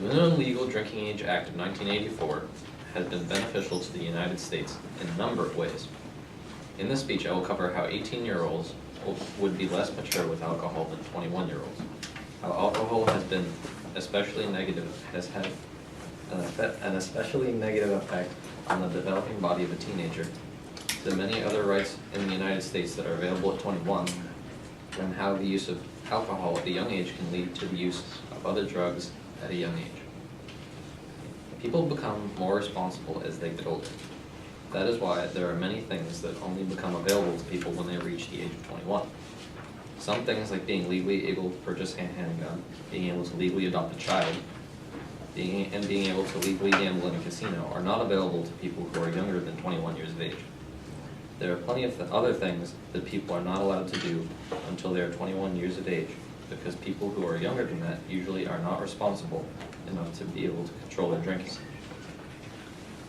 The Minimum Legal Drinking Age Act of 1984 has been beneficial to the United States in a number of ways. In this speech, I will cover how 18-year-olds would be less mature with alcohol than 21-year-olds, how alcohol has had an especially negative effect on the developing body of a teenager, the many other rights in the United States that are available at 21, and how the use of alcohol at a young age can lead to the use of other drugs at a young age. People become more responsible as they get older. That is why there are many things that only become available to people when they reach the age of 21. Some things like being legally able to purchase a handgun, being able to legally adopt a child, being able to legally gamble in a casino are not available to people who are younger than 21 years of age. There are plenty of other things that people are not allowed to do until they are 21 years of age, because people who are younger than that usually are not responsible enough to be able to control their drinking.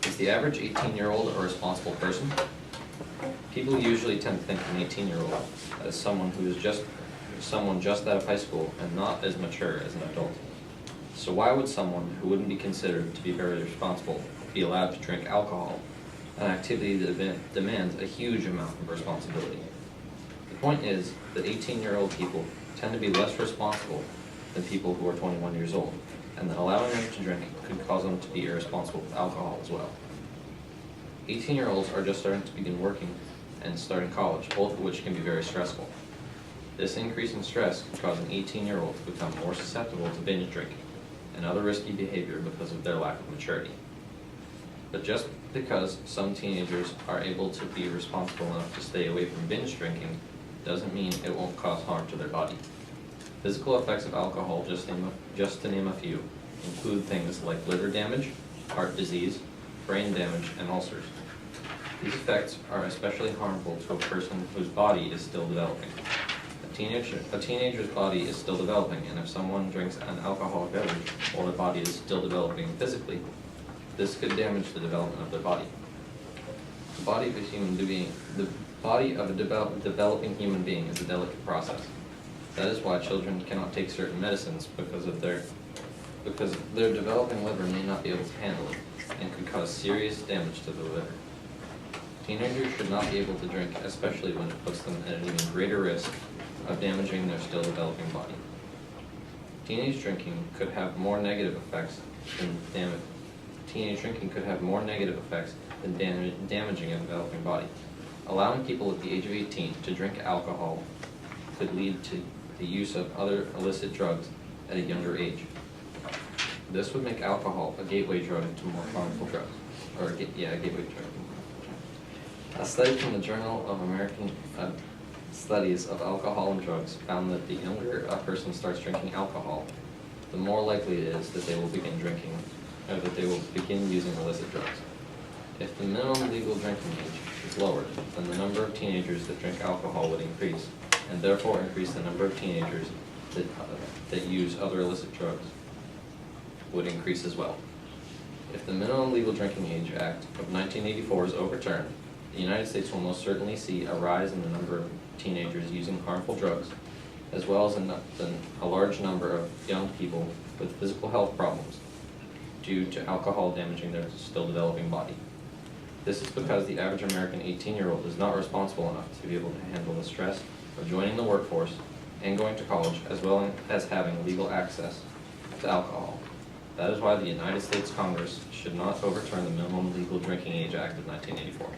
Is the average 18-year-old a responsible person? People usually tend to think of an 18-year-old as someone who is just out of high school and not as mature as an adult. So why would someone who wouldn't be considered to be very responsible be allowed to drink alcohol, an activity that demands a huge amount of responsibility? The point is that 18-year-old people tend to be less responsible than people who are 21 years old, and that allowing them to drink could cause them to be irresponsible with alcohol as well. 18-year-olds are just starting to begin working and starting college, both of which can be very stressful. This increase in stress can cause an 18-year-old to become more susceptible to binge drinking and other risky behavior because of their lack of maturity. But just because some teenagers are able to be responsible enough to stay away from binge drinking doesn't mean it won't cause harm to their body. Physical effects of alcohol, just to name a few, include things like liver damage, heart disease, brain damage, and ulcers. These effects are especially harmful to a person whose body is still developing. A teenager's body is still developing, and if someone drinks an alcoholic beverage while their body is still developing physically, this could damage the development of their body. The body of a developing human being is a delicate process. That is why children cannot take certain medicines because their developing liver may not be able to handle it and could cause serious damage to the liver. Teenagers should not be able to drink, especially when it puts them at an even greater risk of damaging their still developing body. Teenage drinking could have more negative effects than damaging a developing body. Allowing people at the age of 18 to drink alcohol could lead to the use of other illicit drugs at a younger age. This would make alcohol a gateway drug to more harmful drugs, a gateway drug. A study from the Journal of American Studies of Alcohol and Drugs found that the younger a person starts drinking alcohol, the more likely it is that they will begin using illicit drugs. If the minimum legal drinking age is lowered, then the number of teenagers that drink alcohol would increase, and therefore increase the number of teenagers that use other illicit drugs would increase as well. If the Minimum Legal Drinking Age Act of 1984 is overturned, the United States will most certainly see a rise in the number of teenagers using harmful drugs, as well as a large number of young people with physical health problems due to alcohol damaging their still developing body. This is because the average American 18-year-old is not responsible enough to be able to handle the stress of joining the workforce and going to college, as well as having legal access to alcohol. That is why the United States Congress should not overturn the Minimum Legal Drinking Age Act of 1984.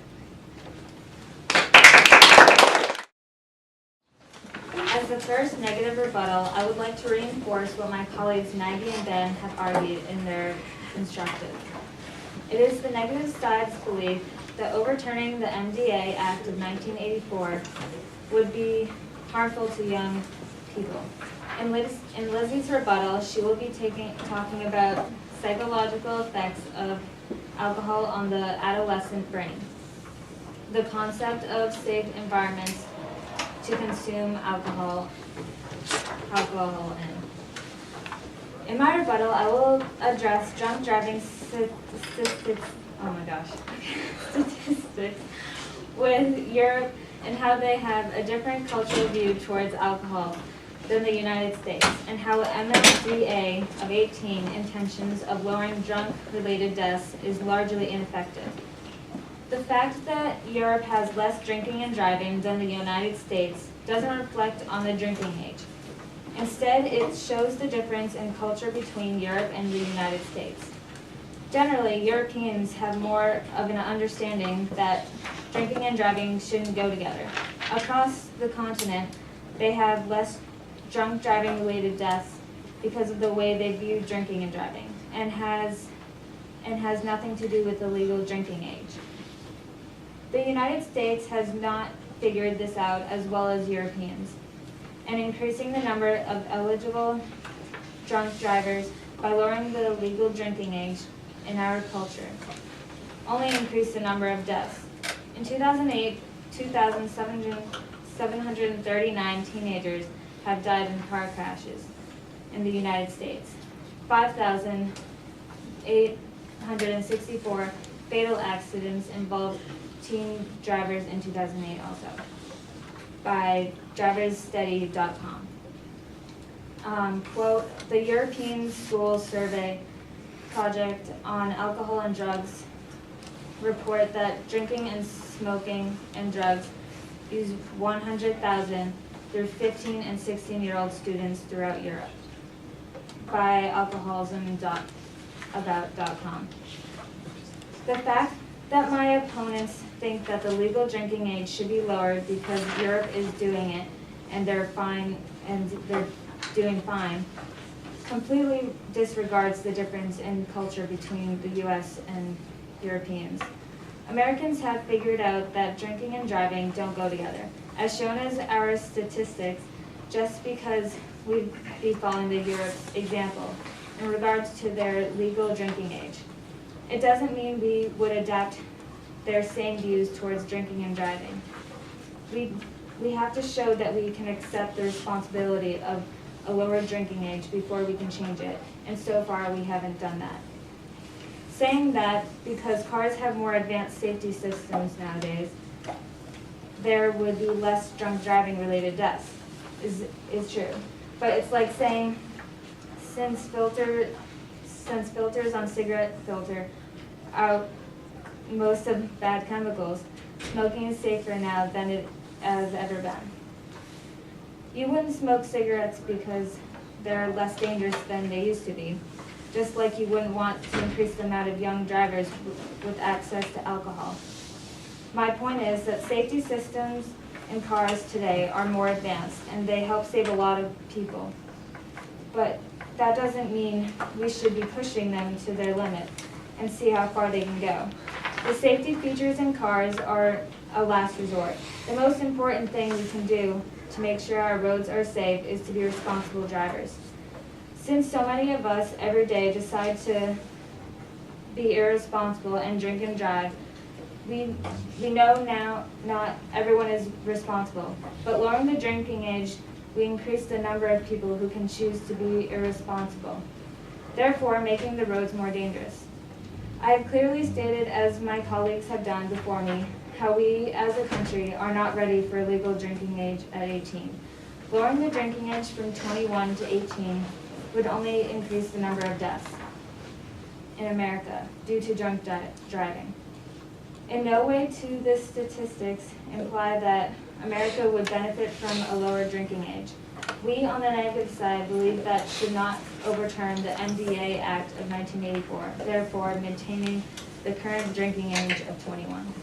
As the first negative rebuttal, I would like to reinforce what my colleagues Maggie and Ben have argued in their instructive. It is the negative side's belief that overturning the MDA Act of 1984 would be harmful to young people. In Lizzie's rebuttal, she will be talking about psychological effects of alcohol on the adolescent brain, the concept of safe environments to consume alcohol in. In my rebuttal, I will address drunk driving statistics with Europe and how they have a different cultural view towards alcohol than the United States, and how MMDA of 18 intentions of lowering drunk-related deaths is largely ineffective. The fact that Europe has less drinking and driving than the United States doesn't reflect on the drinking age. Instead, it shows the difference in culture between Europe and the United States. Generally, Europeans have more of an understanding that drinking and driving shouldn't go together. Across the continent, they have less drunk driving related deaths because of the way they view drinking and driving, and has nothing to do with the legal drinking age. The United States has not figured this out as well as Europeans, and increasing the number of eligible drunk drivers by lowering the legal drinking age in our culture only increased the number of deaths. In 2008, 2,739 teenagers have died in car crashes in the United States. 5,864 fatal accidents involved teen drivers in 2008 also, by driversstudy.com. Quote, the European School Survey Project on Alcohol and Drugs report that drinking and smoking and drugs use 100,000 through 15 and 16-year-old students throughout Europe, by alcoholism.about.com. The fact that my opponents think that the legal drinking age should be lowered because Europe is doing it and they're doing fine completely disregards the difference in culture between the US and Europeans. Americans have figured out that drinking and driving don't go together, as shown as our statistics, just because we'd be following the Europe's example in regards to their legal drinking age. It doesn't mean we would adapt their same views towards drinking and driving. We have to show that we can accept the responsibility of a lower drinking age before we can change it, and so far we haven't done that. Saying that because cars have more advanced safety systems nowadays, there would be less drunk driving related deaths is true. But it's like saying since filters on cigarette filter out most of bad chemicals, smoking is safer now than it has ever been. You wouldn't smoke cigarettes because they're less dangerous than they used to be, just like you wouldn't want to increase the amount of young drivers with access to alcohol. My point is that safety systems in cars today are more advanced and they help save a lot of people. But that doesn't mean we should be pushing them to their limit and see how far they can go. The safety features in cars are a last resort. The most important thing we can do to make sure our roads are safe is to be responsible drivers. Since so many of us every day decide to be irresponsible and drink and drive, we know now not everyone is responsible, but lowering the drinking age, we increase the number of people who can choose to be irresponsible, therefore making the roads more dangerous. I have clearly stated, as my colleagues have done before me, how we as a country are not ready for a legal drinking age at 18. Lowering the drinking age from 21 to 18 would only increase the number of deaths in America due to drunk driving. In no way do the statistics imply that America would benefit from a lower drinking age. We on the negative side believe that should not overturn the MDA Act of 1984, therefore maintaining the current drinking age of 21.